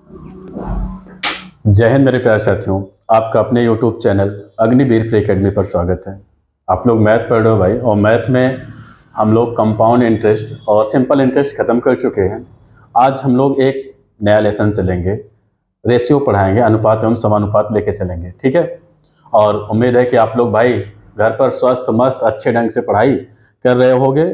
जय हिंद मेरे प्यारे साथियों। आपका अपने YouTube channel Agniveer free academy पर स्वागत है। आप लोग मैथ पढ़ रहे हो भाई, और मैथ में हम लोग कंपाउंड इंटरेस्ट और सिंपल इंटरेस्ट ख़त्म कर चुके हैं। आज हम लोग एक नया लेसन चलेंगे, रेशियो पढ़ाएंगे, अनुपात एवं समानुपात लेके चलेंगे, ठीक है। और उम्मीद है कि आप लोग भाई घर पर स्वस्थ मस्त अच्छे ढंग से पढ़ाई कर रहे होगे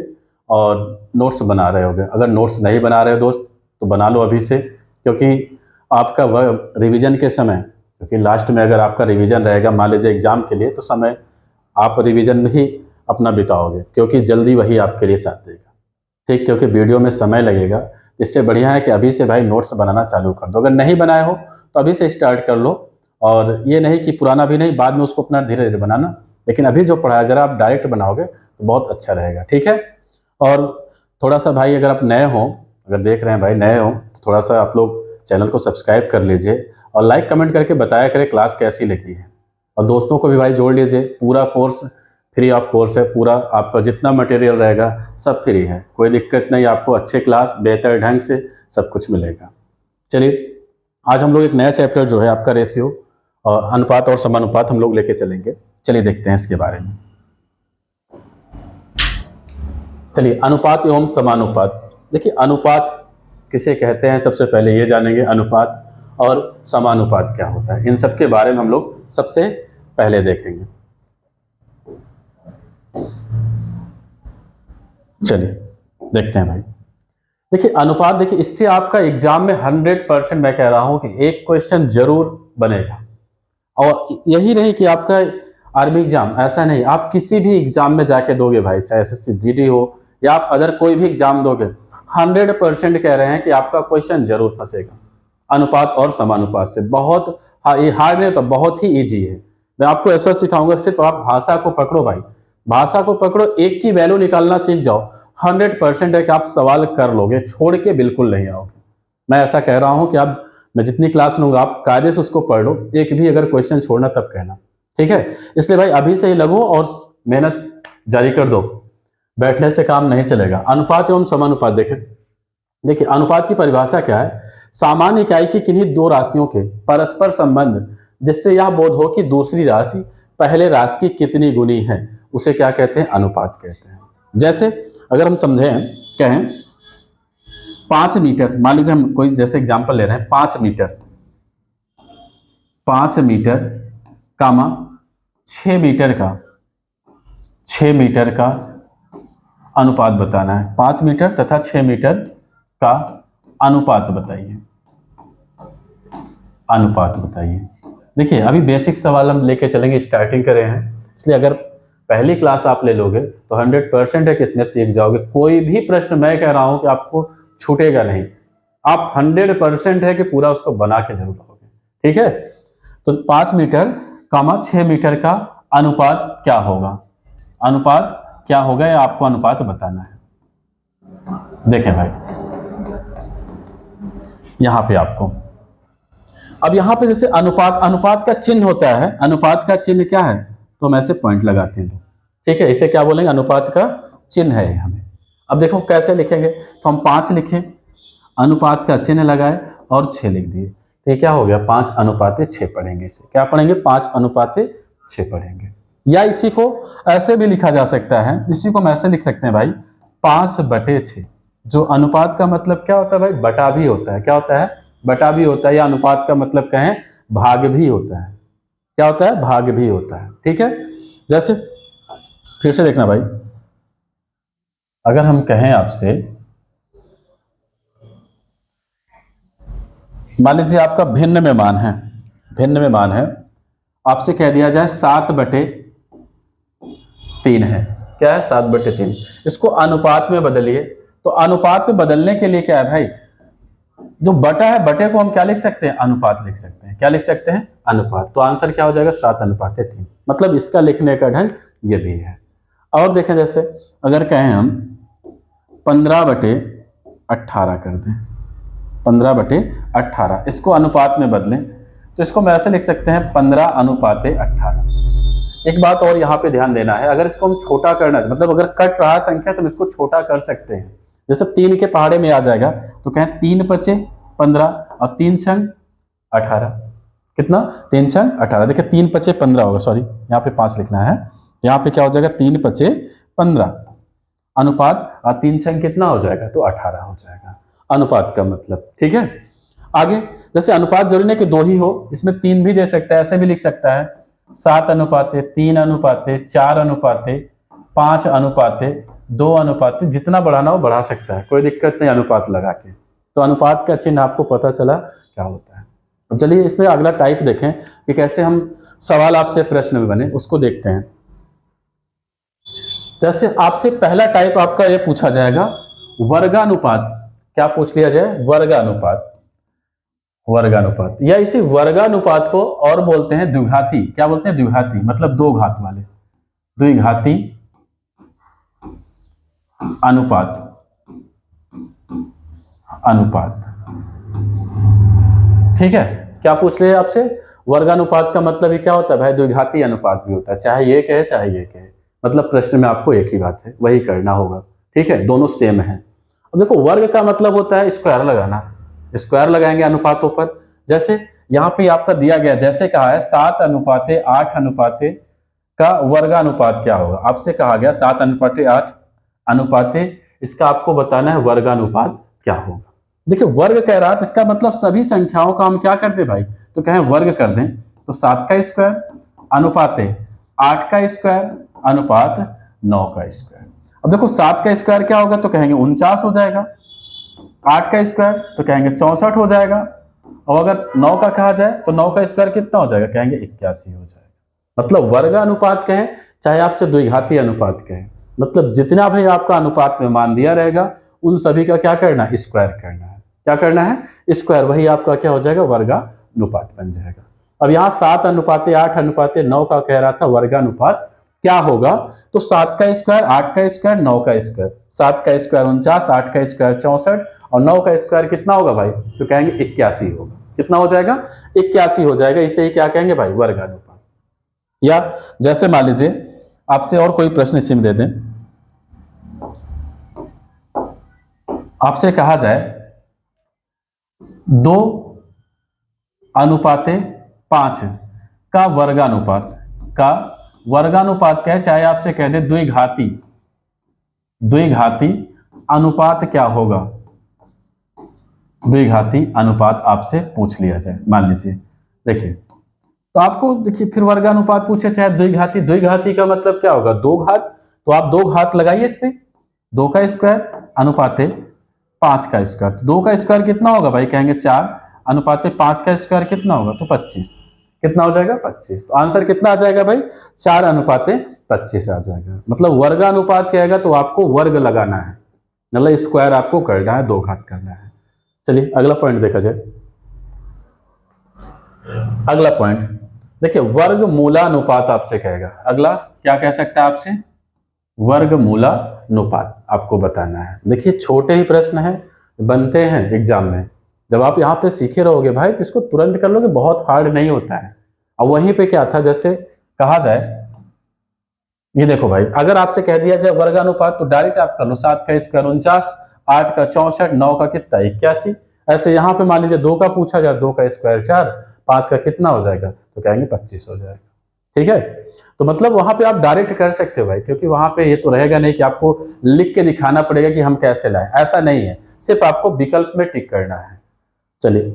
और नोट्स बना रहे होगे। अगर नोट्स नहीं बना रहे हो दोस्त तो बना लो अभी से, क्योंकि आपका वह रिवीजन के समय, क्योंकि लास्ट में अगर आपका रिवीजन रहेगा मान लीजिए एग्ज़ाम के लिए, तो समय आप रिवीजन में ही अपना बिताओगे, क्योंकि जल्दी वही आपके लिए साथ देगा, ठीक। क्योंकि वीडियो में समय लगेगा। इससे बढ़िया है कि अभी से भाई नोट्स बनाना चालू कर दो। अगर नहीं बनाए हो तो अभी से स्टार्ट कर लो, और ये नहीं कि पुराना भी नहीं, बाद में उसको अपना धीरे धीरे बनाना, लेकिन अभी जो पढ़ा है अगर आप डायरेक्ट बनाओगे तो बहुत अच्छा रहेगा, ठीक है। और थोड़ा सा भाई अगर आप नए हो, अगर देख रहे हैं भाई नए हो, तो थोड़ा सा आप लोग चैनल को सब्सक्राइब कर लीजिए और लाइक कमेंट करके बताया करें क्लास कैसी लगी है। और दोस्तों को भी भाई जोड़ लीजिए। पूरा कोर्स फ्री ऑफ कोर्स है, पूरा आपका जितना मटेरियल रहेगा सब फ्री है, कोई दिक्कत नहीं। आपको अच्छे क्लास बेहतर ढंग से सब कुछ मिलेगा। चलिए आज हम लोग एक नया चैप्टर जो है आपका रेशियो और अनुपात और समानुपात हम लोग लेके चलेंगे। चलिए देखते हैं इसके बारे में। चलिए अनुपात एवं समानुपात। देखिए अनुपात किसे कहते हैं सबसे पहले ये जानेंगे, अनुपात और समानुपात क्या होता है, इन सब के बारे में हम लोग सबसे पहले देखेंगे। चलिए देखते हैं भाई। देखिए अनुपात, देखिए इससे आपका एग्जाम में 100% मैं कह रहा हूं कि एक क्वेश्चन जरूर बनेगा। और यही नहीं कि आपका आर्मी एग्जाम, ऐसा नहीं, आप किसी भी एग्जाम में जाके दोगे भाई, चाहे एसएससी जीडी हो या आप अदर कोई भी एग्जाम दोगे, 100% कह रहे हैं कि आपका क्वेश्चन जरूर फंसेगा अनुपात और समानुपात से। बहुत हार्ड नहीं, तो बहुत ही इजी है। मैं आपको ऐसा सिखाऊंगा, सिर्फ आप भाषा को पकड़ो भाई, भाषा को पकड़ो, एक की वैल्यू निकालना सीख जाओ, 100% है कि आप सवाल कर लोगे, छोड़ के बिल्कुल नहीं आओगे। मैं ऐसा कह रहा हूं कि आप, मैं जितनी क्लास लूंगा आप कायदे से उसको पढ़ लो, एक भी अगर क्वेश्चन छोड़ना तब कहना, ठीक है। इसलिए भाई अभी से ही लगो और मेहनत जारी कर दो, बैठने से काम नहीं चलेगा। अनुपात एवं समानुपात देखें। देखिए अनुपात की परिभाषा क्या है, सामान्य इकाई की किन्हीं दो राशियों के परस्पर संबंध जिससे यह बोध हो कि दूसरी राशि पहले राशि की कितनी गुनी है, उसे क्या कहते हैं, अनुपात कहते हैं। जैसे अगर हम समझें, कहें 5 मीटर, मान लीजिए हम कोई जैसे एग्जांपल ले रहे हैं, 5 मीटर, 5 मीटर कामा 6 मीटर का, 6 मीटर का अनुपात बताना है। 5 मीटर तथा 6 मीटर का अनुपात बताइए, अनुपात बताइए। देखिए अभी बेसिक सवाल हम लेके चलेंगे, स्टार्टिंग कर रहे हैं, इसलिए अगर पहली क्लास आप ले लोगे तो 100% है कि इसमें सीख जाओगे। कोई भी प्रश्न मैं कह रहा हूं कि आपको छूटेगा नहीं, आप 100% है कि पूरा उसको बना के जरूर आओगे, ठीक है। तो 5 मीटर कामा 6 मीटर का अनुपात क्या होगा, अनुपात क्या होगा, या आपको अनुपात बताना है। देखें भाई यहां पे आपको, अब यहां पे जैसे अनुपात, अनुपात का चिन्ह होता है, अनुपात का चिन्ह क्या है, तो हम ऐसे पॉइंट लगाते हैं, ठीक है। इसे क्या बोलेंगे, अनुपात का चिन्ह है हमें। अब देखो कैसे लिखेंगे, तो हम 5 लिखें, अनुपात का चिन्ह लगाए और 6 लिख दिए, तो ये क्या हो गया, 5 अनुपाते 6 पढ़ेंगे। इसे क्या पढ़ेंगे, 5 अनुपाते 6 पढ़ेंगे। या इसी को ऐसे भी लिखा जा सकता है, इसी को हम ऐसे लिख सकते हैं भाई, 5/6। जो अनुपात का मतलब क्या होता है भाई, बटा भी होता है। क्या होता है, बटा भी होता है। या अनुपात का मतलब कहें भाग भी होता है। क्या होता है, भाग भी होता है, ठीक है। जैसे फिर से देखना भाई, अगर हम कहें आपसे, मान लीजिए आपका भिन्न में मान है, भिन्न में मान है, आपसे कह दिया जाए 7/3 है। क्या है, 7/3। इसको अनुपात में बदलिए, तो अनुपात में बदलने के लिए क्या है भाई, जो बटा है, बटे को हम क्या लिख सकते हैं, अनुपात लिख सकते हैं। क्या लिख सकते हैं, अनुपात। तो आंसर क्या हो जाएगा, 7/3। मतलब इसका लिखने का ढंग ये भी है। और देखें, जैसे अगर कहें हम 15/18 कर दें, 15/18, इसको अनुपात में बदलें, तो इसको हम ऐसे लिख सकते हैं 15/18। एक बात और यहाँ पे ध्यान देना है, अगर इसको हम छोटा करना है, मतलब अगर कट रहा संख्या तो हम इसको छोटा कर सकते हैं। जैसे 3 के पहाड़े में आ जाएगा, तो कहें 3 बचे 15 और 3 छंग 18। कितना? 3 छंग 18। देखिए 3 पचे 15 होगा, सॉरी यहाँ पे 5 लिखना है, यहाँ पे क्या हो जाएगा 3 पचे 15 अनुपात और 3 छंग कितना हो जाएगा, तो 18 हो जाएगा अनुपात का मतलब। ठीक है, आगे जैसे अनुपात जरूरी नहीं कि 2 ही हो, इसमें 3 भी दे सकता है, ऐसे भी लिख सकता है 7 अनुपाते 3 अनुपाते 4 अनुपाते 5 अनुपाते 2 अनुपाते, जितना बढ़ाना हो बढ़ा सकता है, कोई दिक्कत नहीं अनुपात लगा के। तो अनुपात का चिन्ह आपको पता चला क्या होता है। अब चलिए इसमें अगला टाइप देखें कि कैसे हम सवाल आपसे प्रश्न में बने, उसको देखते हैं। जैसे आपसे पहला टाइप आपका ये पूछा जाएगा वर्गानुपात। क्या पूछ लिया जाए? वर्गानुपात। वर्गानुपात या इसी वर्गानुपात को और बोलते हैं द्विघाती। क्या बोलते हैं? द्विघाती, मतलब दो घात वाले, द्विघाती अनुपात। अनुपात, ठीक है। क्या पूछ रहे हैं आपसे? वर्गानुपात का मतलब ही क्या होता है भाई? द्विघाती अनुपात भी होता है, चाहे ये कहे चाहे ये कहे, मतलब प्रश्न में आपको एक ही बात है, वही करना होगा। ठीक है, दोनों सेम है। अब देखो वर्ग का मतलब होता है स्क्वायर लगाना, स्क्वायर लगाएंगे अनुपातों पर। जैसे यहाँ पे आपका दिया गया, जैसे कहा है 7 अनुपाते 8 अनुपाते का वर्गानुपात क्या होगा। आपसे कहा गया 7 अनुपाते 8 अनुपाते, इसका आपको बताना है वर्गानुपात क्या होगा। देखिए वर्ग कह रहा है तो इसका मतलब सभी संख्याओं का हम क्या करते भाई, तो कहें वर्ग कर दें, तो 7 का स्क्वायर अनुपाते 8 का स्क्वायर अनुपात 9 का स्क्वायर। अब देखो 7 का स्क्वायर क्या होगा, तो कहेंगे 49 हो जाएगा। 8 का स्क्वायर तो कहेंगे 64 हो जाएगा। और अगर 9 का कहा जाए तो 9 का स्क्वायर कितना हो जाएगा, कहेंगे 81 हो जाएगा। मतलब वर्ग अनुपात कहें चाहे आपसे द्विघाती अनुपात कहें, मतलब जितना भी आपका अनुपात में मान दिया रहेगा उन सभी का क्या करना है, स्क्वायर करना है। क्या करना है? स्क्वायर। वही आपका क्या हो जाएगा, वर्गानुपात बन जाएगा। अब यहाँ 7 अनुपाते 8 अनुपाते 9 का कह रहा था वर्गानुपात क्या होगा, तो 7 का स्क्वायर 8 का स्क्वायर 9 का स्क्वायर। 7 का स्क्वायर 49, 8 का स्क्वायर 64 और 9 का स्क्वायर कितना होगा भाई, तो कहेंगे 81 होगा। कितना हो जाएगा? 81 हो जाएगा। इसे ही क्या कहेंगे भाई, वर्गानुपात। या जैसे मान लीजिए आपसे और कोई प्रश्न इसी में दे दें, आपसे कहा जाए 2 अनुपाते 5 का वर्गानुपात, का वर्गानुपात क्या है, चाहे आपसे कह दे द्विघाती, द्विघाती अनुपात क्या होगा। द्विघाती अनुपात आपसे पूछ लिया जाए, मान लीजिए। देखिए तो आपको देखिए फिर वर्गानुपात पूछे चाहे द्विघाती, द्विघाती का मतलब क्या होगा, 2 घात। तो आप 2 घात लगाइए इस पे, 2 का स्क्वायर अनुपाते 5 का स्क्वायर। तो 2 का स्क्वायर कितना होगा भाई, कहेंगे 4 अनुपाते 5 का स्क्वायर कितना होगा, तो 25। कितना हो जाएगा, 25। तो आंसर कितना आ जाएगा भाई, 4 अनुपाते 25 आ जाएगा। मतलब वर्गानुपात कहेगा तो आपको वर्ग लगाना है, मतलब स्क्वायर आपको करना है, 2 घात करना है। चलिए अगला पॉइंट देखा जाए। अगला पॉइंट देखिए वर्गमूलानुपात आपसे कहेगा। अगला क्या कह सकता है आपसे, वर्गमूलानुपात आपको बताना है। देखिए छोटे ही प्रश्न है, बनते हैं एग्जाम में। जब आप यहाँ पे सीखे रहोगे भाई तो इसको तुरंत कर लोगे, बहुत हार्ड नहीं होता है। और वहीं पे क्या था, जैसे कहा जाए, ये देखो भाई अगर आपसे कह दिया जाए वर्गानुपात तो डायरेक्ट आप कर लो, 7 का स्क्वायर 49, 8 का 64, 9 का कितना 81। ऐसे यहाँ पे मान लीजिए 2 का पूछा जाए, 2 का स्क्वायर 4, 5 का कितना हो जाएगा, तो कहेंगे 25 हो जाएगा। ठीक है, तो मतलब वहां पे आप डायरेक्ट कर सकते हो भाई, क्योंकि वहां पे ये तो रहेगा नहीं कि आपको लिख के दिखाना पड़ेगा कि हम कैसे लाएं, ऐसा नहीं है, सिर्फ आपको विकल्प में टिक करना है। चलिए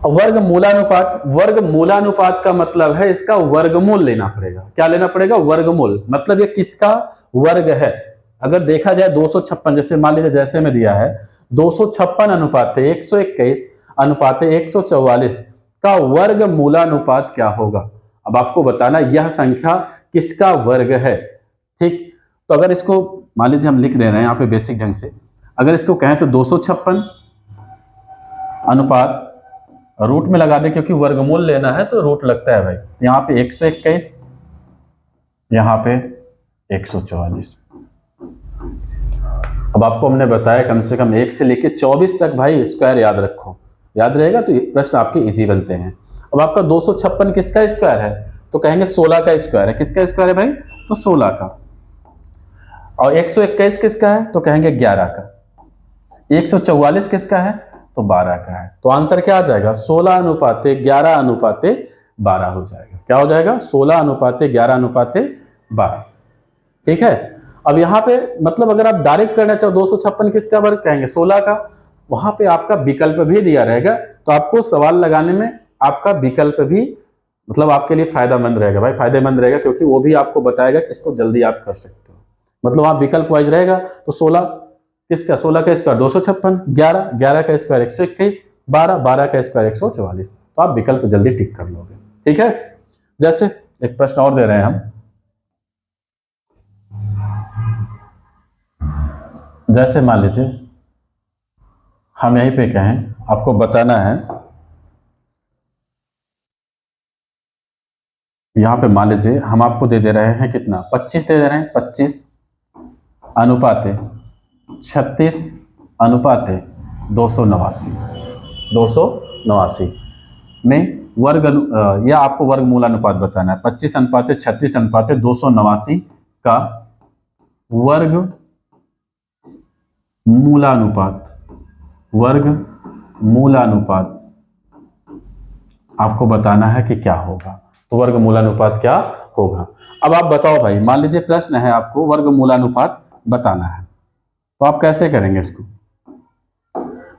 वर्गमूलानुपात, वर्गमूलानुपात का मतलब है इसका वर्गमूल लेना पड़ेगा। क्या लेना पड़ेगा, वर्गमूल। मतलब ये किसका वर्ग है। अगर देखा जाए 256, जैसे मान लीजिए जैसे में दिया है 256 अनुपाते 121 अनुपाते 144 का वर्गमूलानुपात क्या होगा। अब आपको बताना यह संख्या किसका वर्ग है। ठीक, तो अगर इसको मान लीजिए हम लिख दे रहे हैं यहाँ पे बेसिक ढंग से, अगर इसको कहें तो 256 अनुपात रूट में लगा दे, क्योंकि वर्गमूल लेना है तो रूट लगता है भाई। यहाँ पे 121, यहाँ पे 144। अब आपको हमने बताया कम से कम 1 से लेके 24 तक भाई स्क्वायर याद रखो, याद रहेगा तो प्रश्न आपके इजी बनते हैं। अब आपका 256 किसका स्क्वायर है, तो कहेंगे 16 का स्क्वायर है। किसका स्क्वायर है भाई, तो 16 का। और 121 किसका है, तो कहेंगे 11 का। 144 किसका है? तो 12 का है। तो आंसर क्या आ जाएगा? 16:11:12 हो जाएगा। क्या हो जाएगा? 16:11:12। ठीक है। अब यहाँ पे मतलब अगर आप डायरेक्ट करना चाहो 256 किसका वर्ग कहेंगे? 16 का। वहां पे आपका विकल्प भी दिया रहेगा, तो आपको सवाल लगाने में आपका विकल्प भी मतलब आपके लिए फायदेमंद रहेगा भाई, फायदेमंद रहेगा, क्योंकि वो भी आपको बताएगा कि इसको जल्दी आप कर सकते हो। मतलब आप विकल्प वाइज रहेगा तो 16 किसका? 16 का स्क्वायर 256, 11 11 का स्क्वायर 121, 12 12 का स्क्वायर 144। तो आप विकल्प जल्दी टिक कर लोगे। ठीक है। जैसे एक प्रश्न और दे रहे हैं हम। जैसे मान लीजिए हम यहीं पे कहें, आपको बताना है, यहां पे मान लीजिए हम आपको दे रहे हैं कितना? 25 दे रहे हैं। 25 अनुपाते 36 अनुपाते 289, 289 में या आपको वर्गमूल अनुपात बताना है। 25 अनुपाते 36 अनुपाते 289 का वर्ग मूलानुपात, वर्ग मूलानुपात आपको बताना है कि क्या होगा। तो वर्ग मूलानुपात क्या होगा? अब आप बताओ भाई, मान लीजिए प्रश्न है आपको वर्ग मूलानुपात बताना है, तो आप कैसे करेंगे इसको?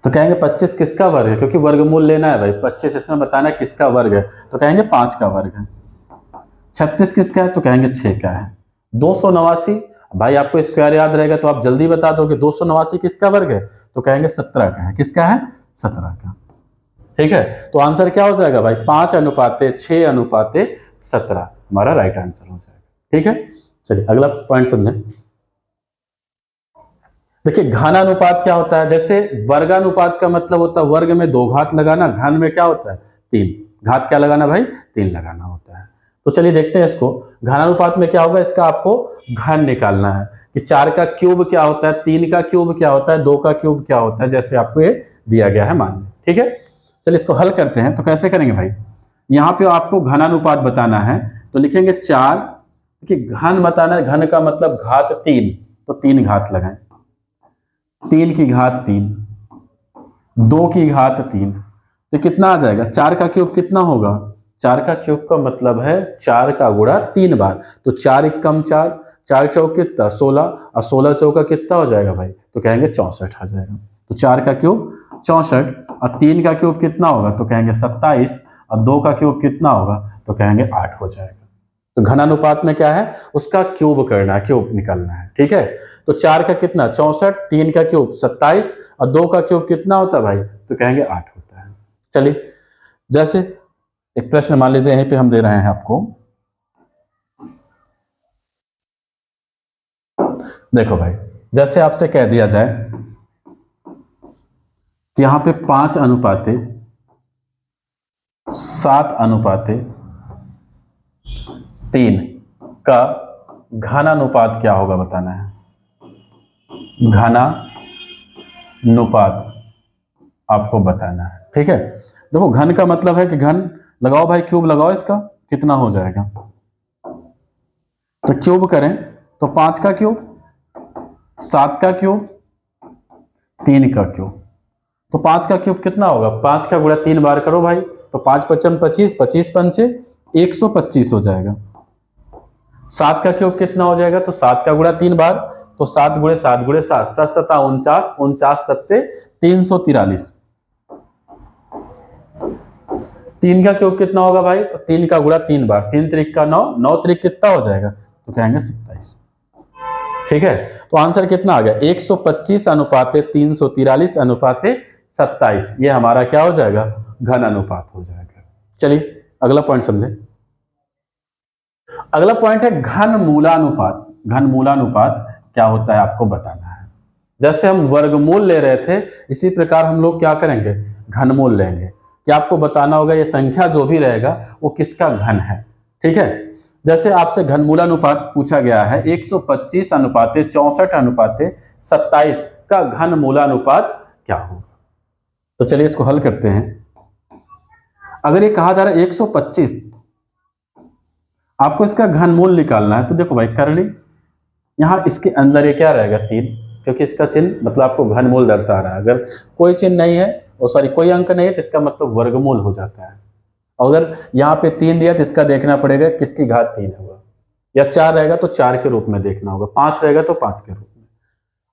तो कहेंगे 25 किसका वर्ग है, क्योंकि वर्गमूल लेना है भाई। 25 इसमें बताना है किसका वर्ग है, तो कहेंगे 5 का वर्ग है। 36 किसका है, तो कहेंगे 6 का है। 289 भाई आपको स्क्वायर याद रहेगा तो आप जल्दी बता दोगे 289 किसका वर्ग है, तो कहेंगे 17 का है। किसका है? 17 का। ठीक है। तो आंसर क्या हो जाएगा भाई? 5:6:17 हमारा राइट आंसर हो जाएगा। ठीक है। चलिए अगला पॉइंट समझें। देखिए घनानुपात क्या होता है? जैसे वर्गानुपात का मतलब होता है वर्ग में 2 घात लगाना, घन में क्या होता है? 3 घात क्या लगाना भाई? 3 लगाना होता है। तो चलिए देखते हैं इसको। घनानुपात में क्या होगा? इसका आपको घन निकालना है कि 4 का क्यूब क्या होता है, 3 का क्यूब क्या होता है, 2 का क्यूब क्या होता है, जैसे आपको ये दिया गया है मान। ठीक है। चलिए इसको हल करते हैं। तो कैसे करेंगे भाई? यहाँ पे आपको घनानुपात बताना है, तो लिखेंगे 4, कि घन बताना है, घन का मतलब घात 3, तो 3 घात लगाएं। 3 की घात 3, 2 की घात 3, तो कितना आ जाएगा? 4 का क्यूब कितना होगा? 4 का क्यूब का मतलब है 4 का गुणा 3 बार। तो 4 एकम 4, 4 चौक कितना? 16, और 16 चौका कितना हो जाएगा भाई? तो कहेंगे 64 आ जाएगा। तो 4 का क्यूब 64, और 3 का क्यूब कितना होगा? तो कहेंगे 27, और 2 का क्यूब कितना होगा? तो कहेंगे 8 हो जाएगा। तो घनानुपात में क्या है? उसका क्यूब करना है, क्यूब निकालना है। ठीक है। तो 4 का कितना? 64, 3 का क्यूब 27, और 2 का क्यूब कितना होता है भाई? तो कहेंगे 8 होता है। चलिए जैसे एक प्रश्न मान लीजिए यहीं पे हम दे रहे हैं आपको। देखो भाई, जैसे आपसे कह दिया जाए कि यहां पे 5 अनुपाते 7 अनुपाते 3 का घनानुपात क्या होगा बताना है। घनानुपात आपको बताना है। ठीक है। देखो घन का मतलब है कि घन लगाओ भाई, क्यूब लगाओ, इसका कितना हो जाएगा? तो क्यूब करें तो 5 का क्यूब, 7 का क्यूब, 3 का क्यूब। तो 5 का क्यूब कितना होगा? 5 का गुणा 3 बार करो भाई, तो 5 पचम 25, 25 पंचे 125 हो जाएगा। 7 का क्यूब कितना हो जाएगा? तो 7 का गुणा 3 बार, तो 7 गुणे 7 गुणे 7, 7 7 49, 49 सत्ते 343। 3 का क्यूब कितना होगा भाई? तो 3 का गुणा 3 बार, 3 त्रिक का 9, 9 त्रिक कितना हो जाएगा? तो कहेंगे 27। ठीक है। तो आंसर कितना आ गया? 125 अनुपाते 343 अनुपाते 27। ये हमारा क्या हो जाएगा? घन अनुपात हो जाएगा। चलिए अगला पॉइंट समझे। अगला पॉइंट है घन मूलानुपात। घन मूलानुपात क्या होता है आपको बताना है। जैसे हम वर्गमूल ले रहे थे, इसी प्रकार हम लोग क्या करेंगे? घनमूल लेंगे, कि आपको बताना होगा ये संख्या जो भी रहेगा वो किसका घन है। ठीक है। जैसे आपसे घनमूलानुपात पूछा गया है 125 अनुपाते 64 अनुपाते 27 का घन मूलानुपात क्या होगा। तो चलिए इसको हल करते हैं। अगर ये कहा जा रहा है 125, आपको इसका घनमूल निकालना है, तो देखो भाई करनी, यहां इसके अंदर ये क्या रहेगा? 3, क्योंकि इसका चिन्ह मतलब आपको घनमूल दर्शा रहा है। अगर कोई चिन्ह नहीं है, सॉरी कोई अंक नहीं है, तो इसका मतलब वर्गमूल हो जाता है। अगर यहाँ पे 3 दिया तो इसका देखना पड़ेगा किसकी घात 3 होगा, या 4 रहेगा तो 4 के रूप में देखना होगा, 5 रहेगा तो 5 के रूप में।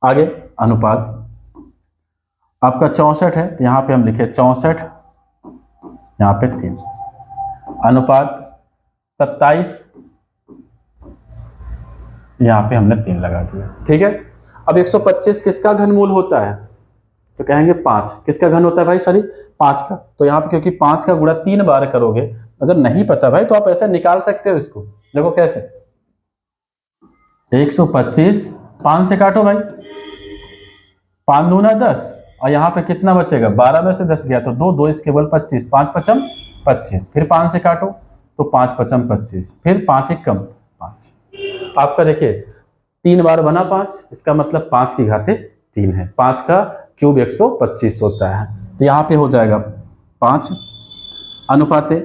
आगे अनुपात आपका 64 है, तो यहाँ पे हम लिखे 64, यहाँ पे 3। अनुपात 27, यहाँ पे हमने 3 लगा दिया। ठीक है, अब 125 किसका घनमूल होता है, तो कहेंगे 5। किसका घन होता है भाई, सॉरी 5 का। तो यहाँ पे क्योंकि 5 का गुणा 3 बार करोगे, अगर नहीं पता भाई तो आप ऐसा निकाल सकते हो इसको। देखो कैसे, 125 5 से काटो भाई, 5 दूना 10, और यहाँ पे कितना बचेगा, 12 में से 10 गया तो 2, 2 इसके बल 25, 5 पचम 25, फिर 5 से काटो तो 5 पचम 25, फिर 5 एक कम 5। आपका देखिए 3 बार बना 5, इसका मतलब 5 की घाते 3 है। 5 का क्यूब 125 होता है, तो यहाँ पे हो जाएगा 5। अनुपाते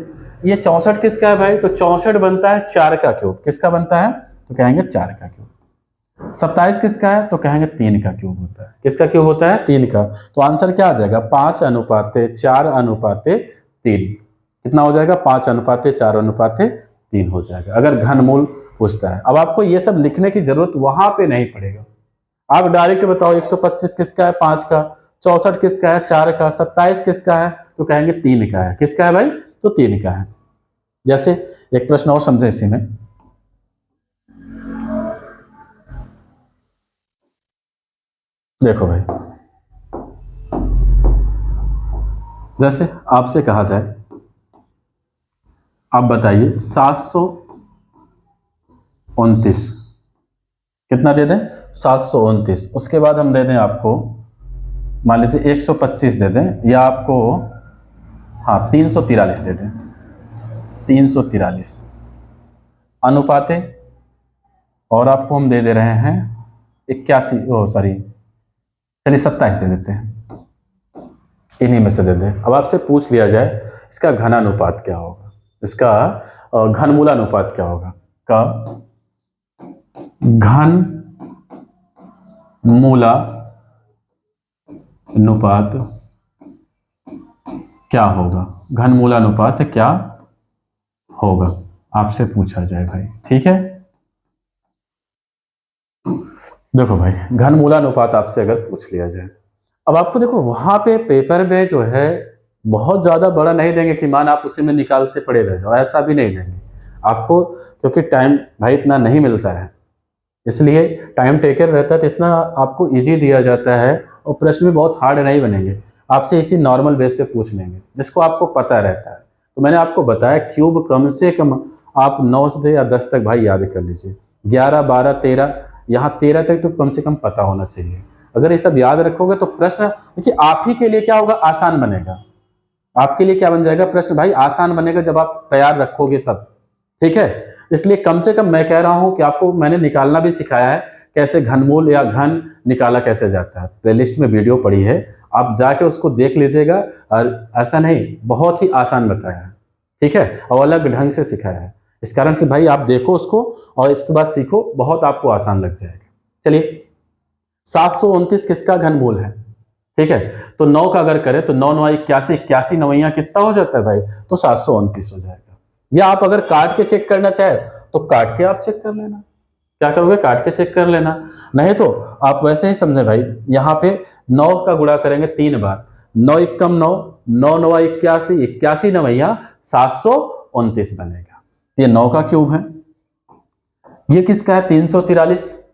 ये 64 किसका है भाई, तो 64 बनता है 4 का क्यूब। किसका बनता है, तो कहेंगे 4 का क्यूब। 27 किसका है, तो कहेंगे 3 का क्यूब होता है। किसका क्यूब होता है, 3 का। तो आंसर क्या आ जाएगा, 5 अनुपाते 4 अनुपाते 3। कितना हो जाएगा, 5 अनुपाते 4 अनुपाते 3 हो जाएगा, अगर घनमूल पूछता है। अब आपको ये सब लिखने की जरूरत वहां पे नहीं पड़ेगा, आप डायरेक्ट बताओ 125 किसका है, 5 का, 64 किसका है, 4 का, 27 किसका है, तो कहेंगे 3 का है। किसका है भाई, तो 3 का है। जैसे एक प्रश्न और समझे इसी में, देखो भाई, जैसे आपसे कहा जाए, आप बताइए 729 कितना दे दें, 729। उसके बाद हम दे दें आपको, मान लीजिए 125 दे दें, या आपको हाँ 343 दे दें, 343 अनुपाते, और आपको हम दे दे रहे हैं 81, सॉरी चलिए 27 दे देते हैं, इन्हीं में से दे दें। अब आपसे पूछ लिया जाए इसका घनानुपात क्या होगा, इसका घनमूलानुपात क्या होगा, का घन मूलानुपात क्या होगा, घनमूलानुपात क्या होगा, आपसे पूछा जाए भाई। ठीक है, देखो भाई घनमूलानुपात आपसे अगर पूछ लिया जाए, अब आपको देखो वहां पे पेपर में जो है बहुत ज्यादा बड़ा नहीं देंगे कि मान आप उसी में निकालते पड़े रह जाओ, ऐसा भी नहीं देंगे आपको, क्योंकि टाइम भाई इतना नहीं मिलता है, इसलिए टाइम टेकर रहता है, तो इतना आपको इजी दिया जाता है, और प्रश्न भी बहुत हार्ड नहीं बनेंगे, आपसे इसी नॉर्मल बेस पे पूछ लेंगे जिसको आपको पता रहता है। तो मैंने आपको बताया क्यूब कम से कम आप 9 से या 10 तक भाई याद कर लीजिए, 11 12 13, यहाँ 13 तक तो कम से कम पता होना चाहिए। अगर ये सब याद रखोगे तो प्रश्न देखिए आप ही के लिए क्या होगा, आसान बनेगा। आपके लिए क्या बन जाएगा प्रश्न भाई, आसान बनेगा जब आप तैयार रखोगे तब। ठीक है, इसलिए कम से कम मैं कह रहा हूं कि आपको मैंने निकालना भी सिखाया है, कैसे घनमूल या घन निकाला कैसे जाता है, प्लेलिस्ट में वीडियो पड़ी है, आप जाके उसको देख लीजिएगा। और ऐसा नहीं, बहुत ही आसान बताया है, ठीक है, और अलग ढंग से सिखाया है। इस कारण से भाई आप देखो उसको और इसके बाद सीखो, बहुत आपको आसान लग जाएगा। चलिए 729 किसका घनमूल है, ठीक है, तो 9 का अगर करें तो 9 9 81, 81 नवैया कितना हो जाता है भाई, तो 729 हो जाएगा। या आप अगर काट के चेक करना चाहे तो काट के आप चेक कर लेना, क्या करोगे, काट के चेक कर लेना, नहीं तो आप वैसे ही समझे भाई, यहाँ पे 9 का गुणा करेंगे 3 बार, 9 एकम 9, 9 9 81, 81 नवैया 729 बनेगा। ये 9 का क्यूब है। ये किसका है, 343।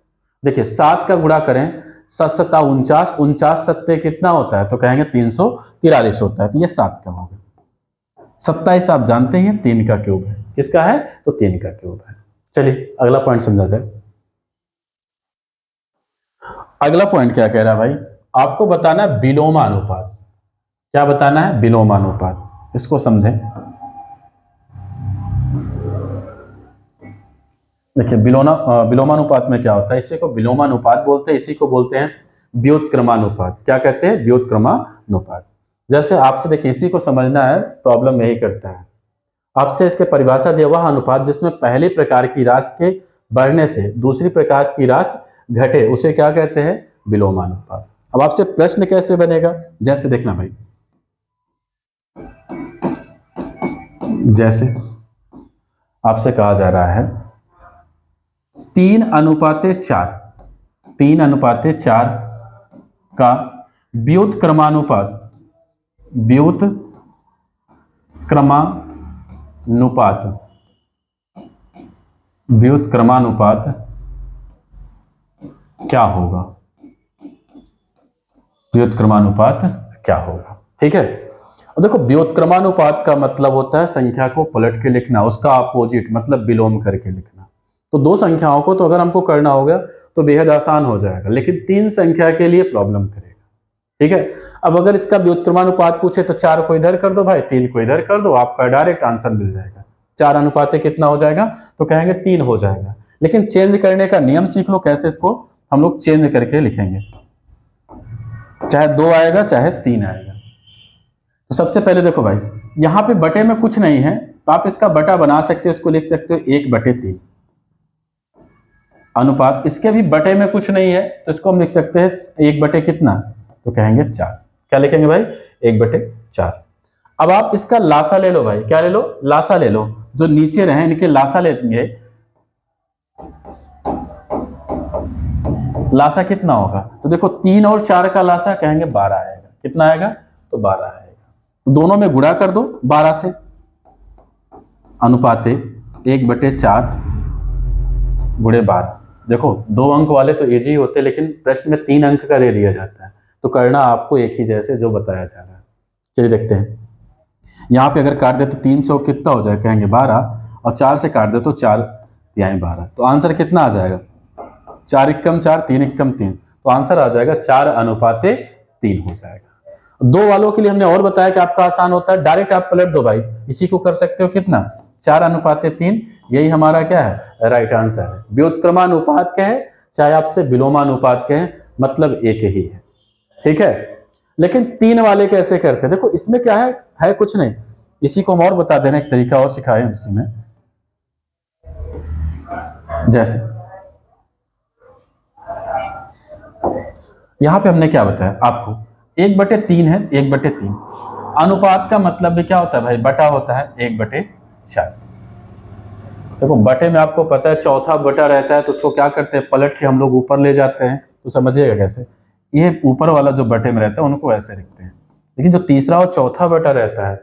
देखिए 7 का गुणा करें, 7 7 49, 49 सत्ते कितना होता है, तो कहेंगे 343 होता है, तो ये 7 का होगा। 27 आप जानते हैं 3 का क्यूब है, किसका है, तो 3 का क्यूब है। चलिए अगला पॉइंट समझा जाए। अगला पॉइंट क्या कह रहा है भाई, आपको बताना है विलोमानुपात। क्या बताना है, विलोमानुपात, इसको समझें। देखिए विलोमानुपात में क्या होता है, इसी को विलोमानुपात बोलते हैं, इसी को बोलते हैं व्युत्क्रमानुपात। क्या कहते हैं, व्युत्क्रमानुपात। जैसे आपसे देखिए इसी को समझना है, प्रॉब्लम यही करता है, आपसे इसके परिभाषा दिया, वह अनुपात जिसमें पहली प्रकार की राशि के बढ़ने से दूसरी प्रकार की राशि घटे उसे क्या कहते हैं, विलोमानुपात। अब आपसे प्रश्न कैसे बनेगा, जैसे देखना भाई, जैसे आपसे कहा जा रहा है 3:4, 3:4 का व्युत्क्रमानुपात, व्युत्क्रमानुपात, व्युत्क्रमानुपात क्या होगा, व्युत्क्रमानुपात क्या होगा। ठीक है, और देखो व्युत्क्रमानुपात का मतलब होता है संख्या को पलट के लिखना, उसका अपोजिट मतलब विलोम करके लिखना। तो दो संख्याओं को तो अगर हमको करना होगा तो बेहद आसान हो जाएगा, लेकिन तीन संख्या के लिए प्रॉब्लम करेगा। ठीक है, अब अगर इसका व्युत्क्रमानुपात पूछे तो 4 को इधर कर दो भाई, 3 को इधर कर दो, आपका डायरेक्ट आंसर मिल जाएगा। 4 अनुपाते कितना हो जाएगा, तो कहेंगे 3 हो जाएगा। लेकिन चेंज करने का नियम सीख लो, कैसे इसको हम लोग चेंज करके लिखेंगे, चाहे 2 आएगा चाहे 3 आएगा। तो सबसे पहले देखो भाई, यहां पे बटे में कुछ नहीं है तो आप इसका बटा बना सकते हो, इसको लिख सकते हो 1/3 अनुपात, इसके भी बटे में कुछ नहीं है तो इसको हम लिख सकते हैं 1 बटे कितना, तो कहेंगे 4। क्या लिखेंगे भाई, 1/4। अब आप इसका लासा ले लो भाई, क्या ले लो, लासा ले लो, जो नीचे रहे इनके लासा लेंगे, लासा कितना होगा, तो देखो 3 और 4 का लासा कहेंगे 12 आएगा। कितना आएगा, तो 12 आएगा। दोनों में गुणा कर दो 12 से, अनुपाते 1/4 गुणे 12। देखो 2 अंक वाले तो इजी होते, लेकिन प्रश्न में 3 अंक का दे दिया जाता है, तो करना आपको एक ही जैसे जो बताया जा रहा है। चलिए देखते हैं, यहाँ पे अगर काट दे तो 3 से कितना हो जाएगा, कहेंगे 12, और 4 से काट दे तो 4 तिहाई 12, तो आंसर कितना आ जाएगा, 4 एकम 4, 3 एकम 3, तो आंसर आ जाएगा 4:3 हो जाएगा। 2 वालों के लिए हमने और बताया कि आपका आसान होता है, डायरेक्ट आप पलट दो भाई, इसी को कर सकते हो कितना, 4:3, यही हमारा क्या है, राइट आंसर है। व्युत्क्रमानुपात कहे चाहे आपसे विलोमानुपात कहे, मतलब एक ही है। ठीक है, लेकिन 3 वाले कैसे करते हैं, देखो इसमें क्या है कुछ नहीं, इसी को हम और बता देना, एक तरीका और सिखाए उसी में। जैसे यहां पे हमने क्या बताया आपको, 1/3 है, 1/3 अनुपात का मतलब भी क्या होता है भाई, बटा होता है 1/4। देखो बटे में आपको पता है चौथा बटा रहता है, तो उसको क्या करते हैं, पलट के हम लोग ऊपर ले जाते हैं। तो समझिएगा कैसे, ये ऊपर वाला जो बटे में रहता है उनको ऐसे लिखते हैं, लेकिन जो तीसरा और चौथा बटा रहता है,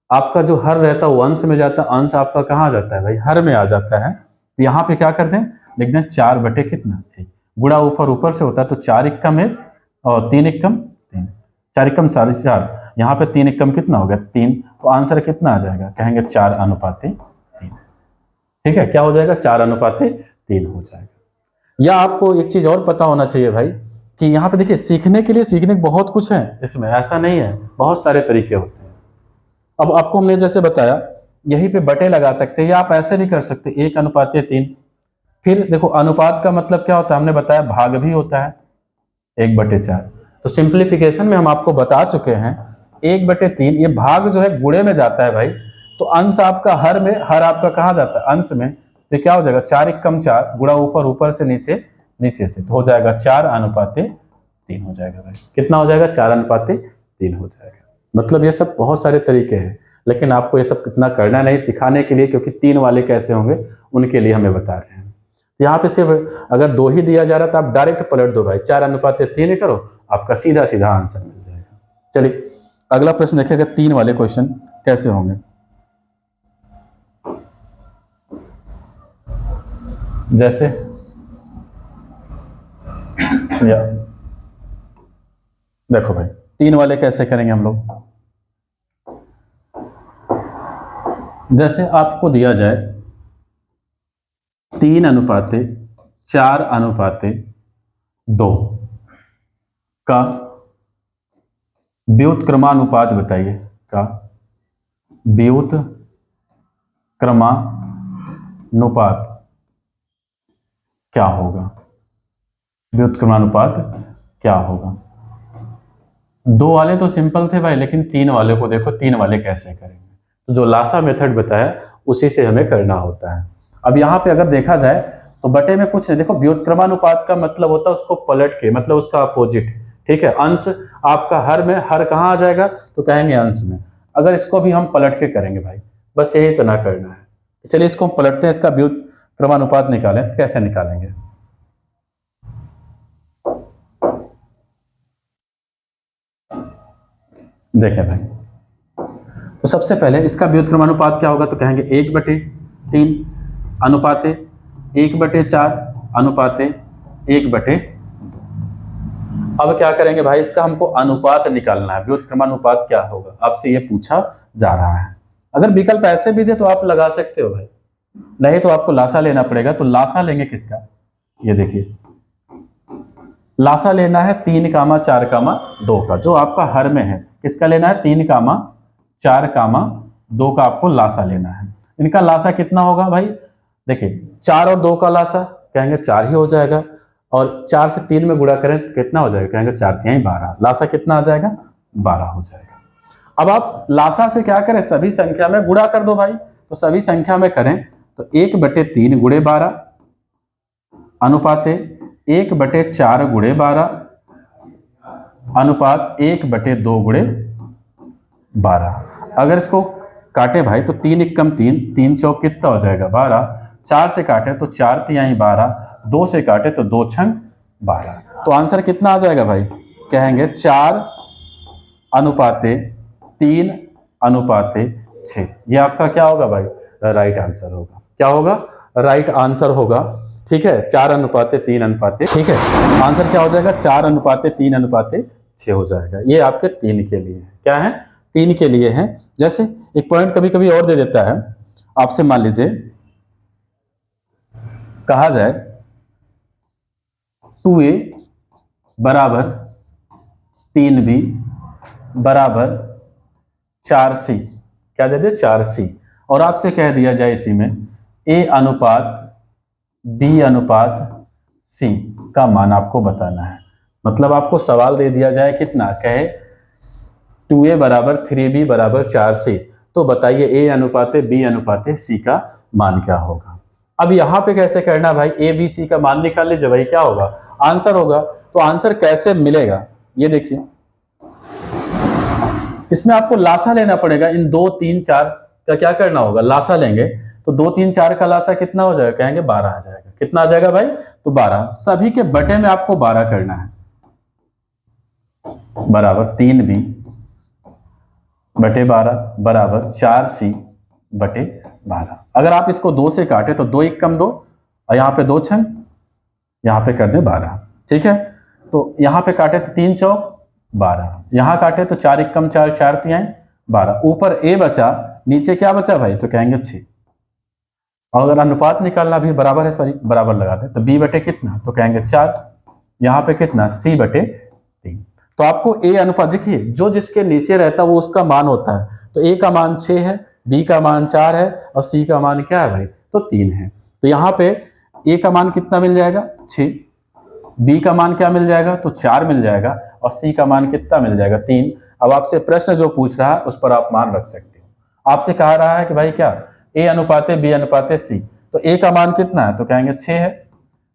आपका जो हर रहता है वो अंश में जाता है, अंश आपका कहाँ जाता है भाई, हर में आ जाता है। तो यहाँ पे क्या करते हैं, लिख दें 4/1, गुणा ऊपर ऊपर से होता है, तो 4 एकम 1 और 3 एकम 3, 4 एकम 4, यहाँ पे 3 एकम कितना हो गया, 3, तो आंसर कितना आ जाएगा, कहेंगे 4:3। ठीक है, क्या हो जाएगा, 4:3 हो जाएगा। या आपको एक चीज और पता होना चाहिए भाई, कि यहाँ पे देखिए सीखने के लिए सीखने बहुत कुछ है इसमें, ऐसा नहीं है, बहुत सारे तरीके होते हैं। अब आपको हमने जैसे बताया, यहीं पे बटे लगा सकते हैं, या आप ऐसे भी कर सकते हैं 1:3। फिर देखो अनुपात का मतलब क्या होता है, हमने बताया भाग भी होता है 1/4। तो सिंप्लीफिकेशन में हम आपको बता चुके हैं 1/3, ये भाग जो है गुणे में जाता है भाई, तो अंश आपका हर में, हर आपका कहाँ जाता है, अंश में, तो क्या हो जाएगा, 4 एकम 4, गुणा ऊपर ऊपर से नीचे, नीचे से, तो हो जाएगा 4:3 हो जाएगा भाई। कितना हो जाएगा, 4:3 हो जाएगा। मतलब ये सब बहुत सारे तरीके हैं, लेकिन आपको ये सब कितना करना नहीं, सिखाने के लिए, क्योंकि 3 वाले कैसे होंगे उनके लिए हमें बता रहे हैं। यहाँ पे सिर्फ अगर 2 ही दिया जा रहा तो आप डायरेक्ट पलट दो भाई, 4:3 करो, आपका सीधा सीधा आंसर मिल जाएगा। चलिए अगला प्रश्न देखिएगा, 3 वाले क्वेश्चन कैसे होंगे। जैसे या देखो भाई 3 वाले कैसे करेंगे हम लोग, जैसे आपको दिया जाए 3:4:2 का व्युत्क्रमानुपात बताइए, का व्युत्क्रमानुपात क्या होगा, व्युत्क्रमानुपात क्या होगा। 2 वाले तो सिंपल थे भाई, लेकिन 3 वाले को देखो, 3 वाले कैसे करेंगे, तो जो लासा मेथड बताया उसी से हमें करना होता है। अब यहाँ पे अगर देखा जाए तो बटे में कुछ नहीं, देखो व्युत्क्रमानुपात का मतलब होता है उसको पलट के, मतलब उसका अपोजिट, ठीक है। अंश आपका हर में, हर कहाँ आ जाएगा, तो कहेंगे अंश में। अगर इसको भी हम पलट के करेंगे भाई, बस यही तो ना करना है। तो चलिए इसको हम पलटते हैं, इसका व्युत्क्रमानुपात निकालें। तो कैसे निकालेंगे, देखें भाई, तो सबसे पहले इसका व्युत्क्रमानुपात क्या होगा, तो कहेंगे 1/3 अनुपाते 1/4 अनुपाते 1/2। अब क्या करेंगे भाई, इसका हमको अनुपात निकालना है, व्युत्क्रमानुपात क्या होगा, आपसे ये पूछा जा रहा है। अगर विकल्प ऐसे भी दे तो आप लगा सकते हो भाई, नहीं तो आपको लासा लेना पड़ेगा। तो लासा लेंगे किसका, ये देखिए, लासा लेना है 3, 4, 2 का, जो आपका हर में है। किसका लेना है, 3, 4, 2 का आपको लासा लेना है। इनका लासा कितना होगा भाई, देखिए 4 और 2 का लासा, कहेंगे 4 ही हो जाएगा, और 4 से 3 में गुणा करें तो कितना हो जाएगा, कहेंगे 4×3 12, लासा कितना आ जाएगा, 12 हो जाएगा। अब आप लासा से क्या करें, सभी संख्या में गुणा कर दो भाई। तो सभी संख्या में करें तो 1/3 गुणे 12 अनुपाते 1/4 गुणे 12 अनुपात 1/2 गुणे 12। अगर इसको काटे भाई तो 3 × 3 3×4 कितना हो जाएगा, 12। 4 से काटे तो 4×3 12, 2 से काटे तो 2×6 12। तो आंसर कितना आ जाएगा भाई, कहेंगे 4:3:6। ये आपका क्या होगा भाई, राइट आंसर होगा। क्या होगा, राइट आंसर होगा, ठीक है। 4:3:6, ठीक है। आंसर क्या हो जाएगा, 4:3:6 हो जाएगा। ये आपके 3 के लिए है, क्या है, 3 के लिए है। जैसे एक पॉइंट कभी कभी और दे देता है आपसे, मान लीजिए कहा जाए 2a बराबर 3b बराबर 4c, क्या दे दे, 4c, और आपसे कह दिया जाए इसी में a अनुपात b अनुपात c का मान आपको बताना है। मतलब आपको सवाल दे दिया जाए कितना, कहे 2a बराबर 3b बराबर 4c, तो बताइए a अनुपाते b अनुपाते c का मान क्या होगा। अब यहां पे कैसे करना भाई, a b c का मान निकाल लीजिए भाई, क्या होगा, आंसर होगा। तो आंसर कैसे मिलेगा, ये देखिए, इसमें आपको लासा लेना पड़ेगा। इन 2, 3, 4 का क्या करना होगा, लासा लेंगे। तो 2, 3, 4 का लासा कितना हो जाएगा, कहेंगे 12 आ जाएगा। कितना आ जाएगा भाई, तो 12। सभी के बटे में आपको 12 करना है, बराबर 3b बटे 12 बराबर 4c बटे 12। अगर आप इसको 2 से काटे तो 2 1 कम 2, और यहाँ पे 2×6, यहाँ पे कर दे 12, ठीक है। तो यहाँ पे काटे तो 3×4 12, यहाँ काटे तो 4 1 कम 4, 4×3 12, ऊपर a बचा, नीचे क्या बचा भाई, तो कहेंगे 6। और अगर अनुपात निकालना भी बराबर है, सॉरी बराबर लगा दे, तो b बटे कितना, तो कहेंगे 4, यहाँ पे कितना, c बटे 3। तो आपको a अनुपात, देखिए जो जिसके नीचे रहता है वो उसका मान होता है। तो a का मान 6 है, b का मान 4 है, और c का मान क्या है भाई, तो 3 है। तो यहाँ पे a का मान कितना मिल जाएगा, 6, b का मान क्या मिल जाएगा, तो 4 मिल जाएगा, और c का मान कितना मिल जाएगा, 3। अब आपसे प्रश्न जो पूछ रहा है उस पर आप मान रख सकते हो। आपसे कहा रहा है कि भाई क्या, a अनुपाते b अनुपाते c, तो a का मान कितना है, तो कहेंगे 6 है,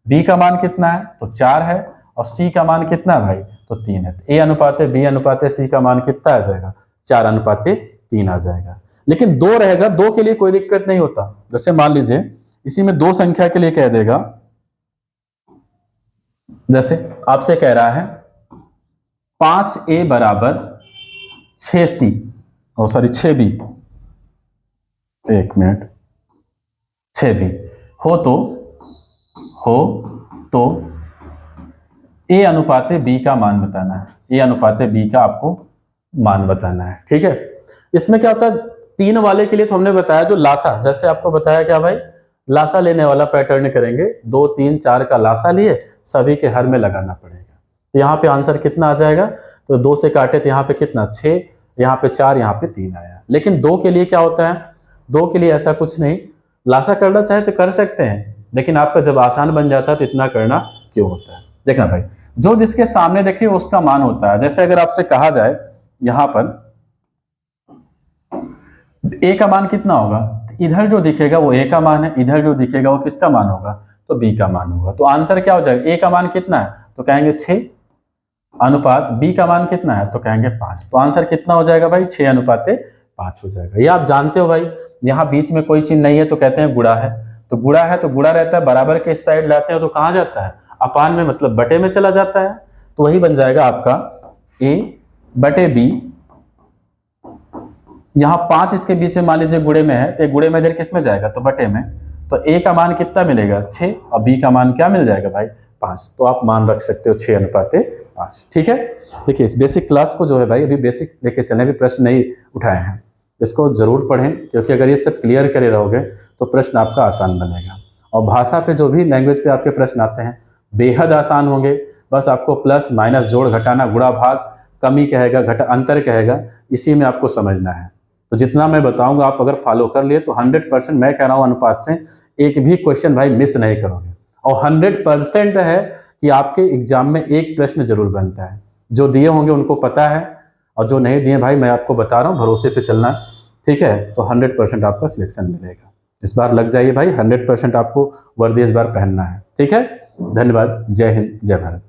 b का मान कितना है, तो 4 है, और c का मान कितना है भाई, तो 3 है। a अनुपाते b अनुपाते c का मान कितना आ जाएगा, 4:3 आ जाएगा। लेकिन 2 रहेगा, 2 के लिए कोई दिक्कत नहीं होता। जैसे मान लीजिए इसी में 2 संख्या के लिए कह देगा, जैसे आपसे कह रहा है 5a बराबर 6c, और सॉरी 6b, 1 मिनट, 6b हो तो a अनुपाते b का मान बताना है, a अनुपाते b का आपको मान बताना है, ठीक है। इसमें क्या होता है, 3 वाले के लिए तो हमने बताया जो लासा, जैसे आपको बताया क्या भाई, लासा लेने वाला पैटर्न करेंगे, 2, 3, 4 का लासा लिए, सभी के हर में लगाना पड़ेगा। तो यहाँ पे आंसर कितना आ जाएगा, तो 2 से काटे तो यहाँ पे कितना, 6, यहाँ पे 4, यहाँ पे 3 आया। लेकिन 2 के लिए क्या होता है, 2 के लिए ऐसा कुछ नहीं, लासा करना चाहे तो कर सकते हैं, लेकिन आपका जब आसान बन जाता है तो इतना करना क्यों होता है। देखना भाई, जो जिसके सामने देखिए उसका मान होता है। जैसे अगर आपसे कहा जाए यहां पर a का मान कितना होगा, इधर जो दिखेगा वो a का मान है, इधर जो दिखेगा वो किसका मान होगा, तो बी का मान होगा। तो आंसर क्या हो जाएगा, ए का मान कितना है तो कहेंगे 6 अनुपात बी का मान कितना है तो कहेंगे 5। तो आंसर कितना हो जाएगा भाई, 6:5 हो जाएगा। ये आप जानते हो भाई, यहाँ बीच में कोई चीज नहीं है तो कहते हैं गुणा है, तो गुणा है तो गुणा रहता है, बराबर के इस साइड लाते हैं तो कहाँ जाता है, अपान में, मतलब बटे में चला जाता है। तो वही बन जाएगा आपका ए बटे बी। यहाँ 5 इसके बीच में मान लीजिए गुणे में है, तो गुणे में इधर किस में जाएगा तो बटे में। तो ए का मान कितना मिलेगा 6 और बी का मान क्या मिल जाएगा भाई 5। तो आप मान रख सकते हो 6:5। ठीक है, देखिए इस बेसिक क्लास को जो है भाई अभी बेसिक लेके चले, भी प्रश्न नहीं उठाए हैं, इसको जरूर पढ़ें, क्योंकि अगर ये सब क्लियर करे रहोगे तो प्रश्न आपका आसान बनेगा। और भाषा पे जो भी लैंग्वेज पे आपके प्रश्न आते हैं बेहद आसान होंगे। बस आपको प्लस माइनस जोड़ घटाना गुणा भाग कमी कहेगा घटा अंतर कहेगा, इसी में आपको समझना है। तो जितना मैं बताऊंगा आप अगर फॉलो कर लिए तो 100% मैं कह रहा हूँ अनुपात से एक भी क्वेश्चन भाई मिस नहीं करोगे। और 100% है कि आपके एग्जाम में एक प्रश्न जरूर बनता है। जो दिए होंगे उनको पता है, और जो नहीं दिए भाई मैं आपको बता रहा हूँ, भरोसे पे चलना। ठीक है, तो 100% आपका सिलेक्शन मिलेगा। इस बार लग जाइए भाई, 100% आपको वर्दी इस बार पहनना है। ठीक है, धन्यवाद। जय हिंद, जय भारत।